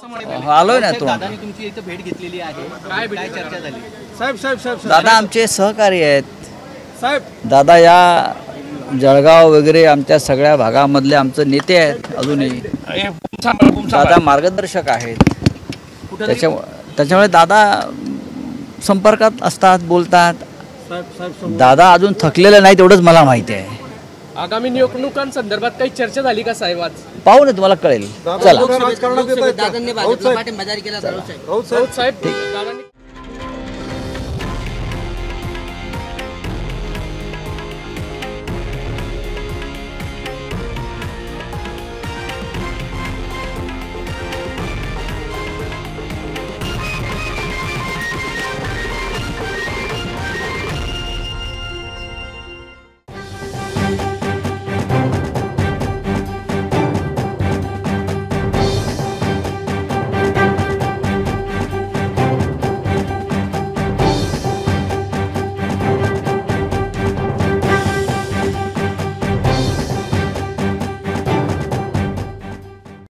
आलोय ना. दादांनी तुमची इथे भेट घेतलेली आहे, काय चर्चा झाली? साहेब दादा आमचे सहकारी आहेत. साहेब दादा या जळगाव वगैरे आमच्या सगळ्या भागामधले आमचे नेते आहेत. अजूनही दादा मार्गदर्शक आहेत. त्याच्यामुळे दादा संपर्कात असतात, बोलतात. दादा अजून थकलेलं नाही तेवढंच मला माहिती आहे. आगामी निवडणुकांसंदर्भात काही चर्चा झाली का साहेब? आज पाहू ना, तुम्हाला कळेल. चला. दादांनी भाजपला पाठिंबा जारी केला. साहेब